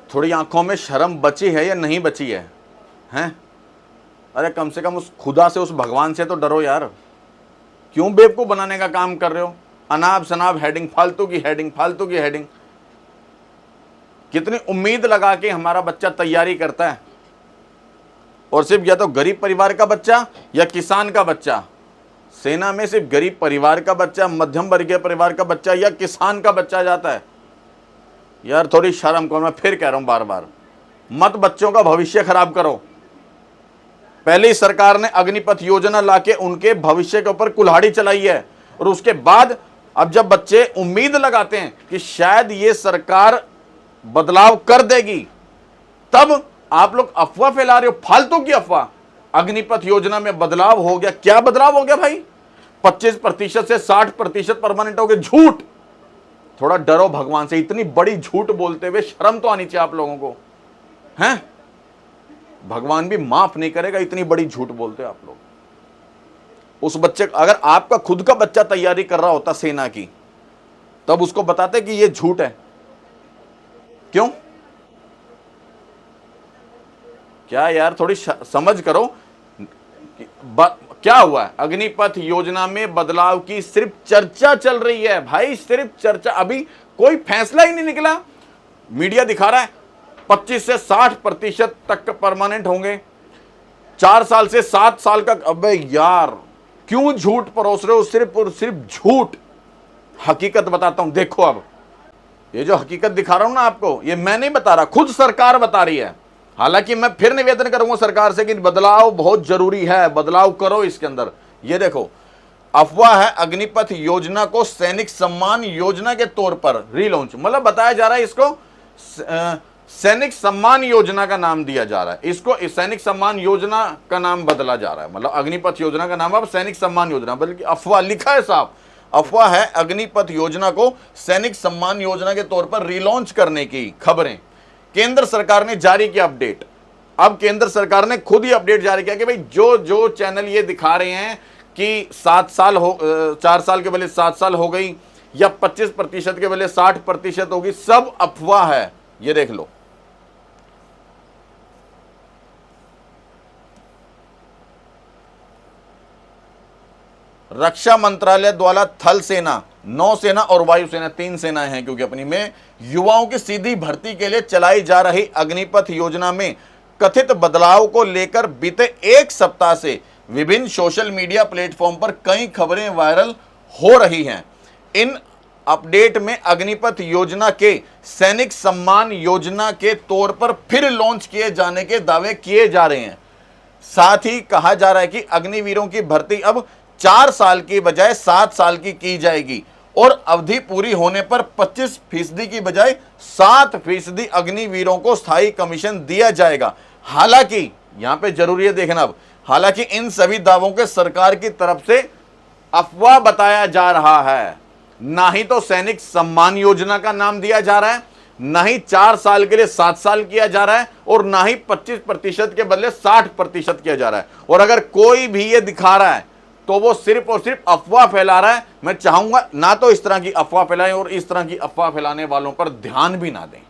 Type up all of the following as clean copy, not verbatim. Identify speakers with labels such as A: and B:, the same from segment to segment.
A: थोड़ी आंखों में शर्म बची है या नहीं बची है? हैं? अरे कम से कम उस खुदा से, उस भगवान से तो डरो यार। क्यों बेवकूफ बनाने का काम कर रहे हो? अनाप शनाप हेडिंग, फालतू की हेडिंग, फालतू की हेडिंग। कितनी उम्मीद लगा के हमारा बच्चा तैयारी करता है, और सिर्फ या तो गरीब परिवार का बच्चा या किसान का बच्चा। सेना में सिर्फ गरीब परिवार का बच्चा, मध्यम वर्गीय परिवार का बच्चा या किसान का बच्चा जाता है। यार थोड़ी शर्म करो। मैं फिर कह रहा हूं बार बार, मत बच्चों का भविष्य खराब करो। पहले ही सरकार ने अग्निपथ योजना लाके उनके भविष्य के ऊपर कुल्हाड़ी चलाई है, और उसके बाद अब जब बच्चे उम्मीद लगाते हैं कि शायद ये सरकार बदलाव कर देगी, तब आप लोग अफवाह फैला रहे हो, फालतू की अफवाह। अग्निपथ योजना में बदलाव हो गया। क्या बदलाव हो गया भाई? 25% से 60% परमानेंट हो गए। झूठ। थोड़ा डरो भगवान से। इतनी बड़ी झूठ बोलते हुए शर्म तो आनी चाहिए आप लोगों को, हैं? भगवान भी माफ नहीं करेगा, इतनी बड़ी झूठ बोलते आप लोग। उस बच्चे, अगर आपका खुद का बच्चा तैयारी कर रहा होता सेना की, तब उसको बताते कि यह झूठ है। क्यों? क्या यार, थोड़ी समझ करो। क्या हुआ है? अग्निपथ योजना में बदलाव की सिर्फ चर्चा चल रही है भाई, सिर्फ चर्चा। अभी कोई फैसला ही नहीं निकला। मीडिया दिखा रहा है 25 से 60% तक परमानेंट होंगे, 4 साल से 7 साल का। अबे यार, क्यों झूठ परोस रहे हो? सिर्फ और सिर्फ झूठ। हकीकत बताता हूं, देखो। अब ये जो हकीकत दिखा रहा हूं ना आपको, ये मैं नहीं बता रहा, खुद सरकार बता रही है। हालांकि मैं फिर निवेदन करूंगा सरकार से कि बदलाव बहुत जरूरी है, बदलाव करो इसके अंदर। ये देखो, अफवाह है अग्निपथ योजना को सैनिक सम्मान योजना के तौर पर रीलॉन्च, मतलब बताया जा रहा है इसको सैनिक सम्मान योजना का नाम दिया जा रहा है। इसको सैनिक सम्मान योजना का नाम बदला जा रहा है, मतलब अग्निपथ योजना का नाम अब सैनिक सम्मान योजना, बल्कि अफवाह लिखा है साहब। अफवाह है अग्निपथ योजना को सैनिक सम्मान योजना के तौर पर रीलॉन्च करने की खबरें। केंद्र सरकार ने जारी किया अपडेट। अब केंद्र सरकार ने खुद ही अपडेट जारी किया कि भाई जो जो चैनल ये दिखा रहे हैं कि 7 साल हो, 4 साल के बदले 7 साल हो गई, या 25% के बदले 60% होगी, सब अफवाह है। ये देख लो। रक्षा मंत्रालय द्वारा थल सेना, नौसेना और वायुसेना, 3 सेनाएं हैं क्योंकि अपनी में, युवाओं की सीधी भर्ती के लिए चलाई जा रही अग्निपथ योजना में कथित बदलाव को लेकर बीते 1 सप्ताह से विभिन्न सोशल मीडिया प्लेटफॉर्म पर कई खबरें वायरल हो रही हैं। इन अपडेट में अग्निपथ योजना के सैनिक सम्मान योजना के तौर पर फिर लॉन्च किए जाने के दावे किए जा रहे हैं। साथ ही कहा जा रहा है कि अग्निवीरों की भर्ती अब 4 साल की बजाय 7 साल की जाएगी, और अवधि पूरी होने पर 25% की बजाय 7% अग्निवीरों को स्थायी कमीशन दिया जाएगा। हालांकि यहां पे जरूरी है देखना, अब हालांकि इन सभी दावों के सरकार की तरफ से अफवाह बताया जा रहा है। ना ही तो सैनिक सम्मान योजना का नाम दिया जा रहा है, ना ही 4 साल के लिए 7 साल किया जा रहा है, और ना ही 25% के बदले 60% किया जा रहा है। और अगर कोई भी ये दिखा रहा है तो वो सिर्फ और सिर्फ अफवाह फैला रहा है। मैं चाहूंगा ना तो इस तरह की अफवाह फैलाएं, और इस तरह की अफवाह फैलाने वालों पर ध्यान भी ना दें।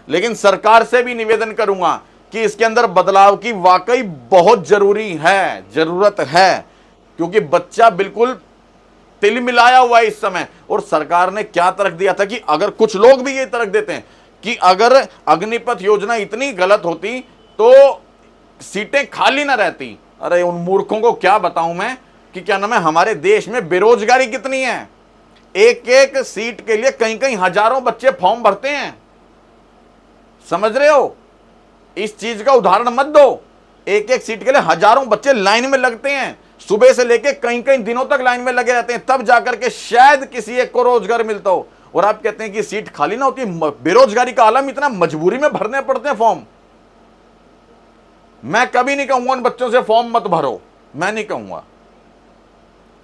A: लेकिन सरकार से भी निवेदन करूंगा कि इसके अंदर बदलाव की वाकई बहुत जरूरी है, जरूरत है, क्योंकि बच्चा बिल्कुल तिलमिलाया हुआ है इस समय। और सरकार ने क्या तर्क दिया था कि अगर कुछ लोग भी ये तर्क देते हैं कि अगर अग्निपथ योजना इतनी गलत होती तो सीटें खाली ना रहती। अरे उन मूर्खों को क्या बताऊं मैं कि क्या नाम है, हमारे देश में बेरोजगारी कितनी है। एक एक सीट के लिए कई कई हजारों बच्चे फॉर्म भरते हैं। समझ रहे हो? इस चीज का उदाहरण मत दो। एक एक सीट के लिए हजारों बच्चे लाइन में लगते हैं, सुबह से लेके कई कई दिनों तक लाइन में लगे रहते हैं, तब जाकर के शायद किसी एक को रोजगार मिलता हो। और आप कहते हैं कि सीट खाली ना होती। बेरोजगारी का आलम इतना, मजबूरी में भरने पड़ते हैं फॉर्म। मैं कभी नहीं कहूंगा उन बच्चों से फॉर्म मत भरो, मैं नहीं कहूंगा,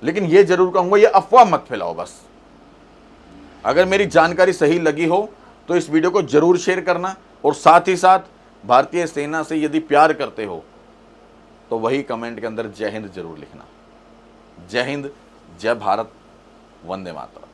A: लेकिन यह जरूर कहूंगा यह अफवाह मत फैलाओ बस। अगर मेरी जानकारी सही लगी हो तो इस वीडियो को जरूर शेयर करना, और साथ ही साथ भारतीय सेना से यदि प्यार करते हो तो वही कमेंट के अंदर जय हिंद जरूर लिखना। जय हिंद, जय भारत, वंदे मातरम।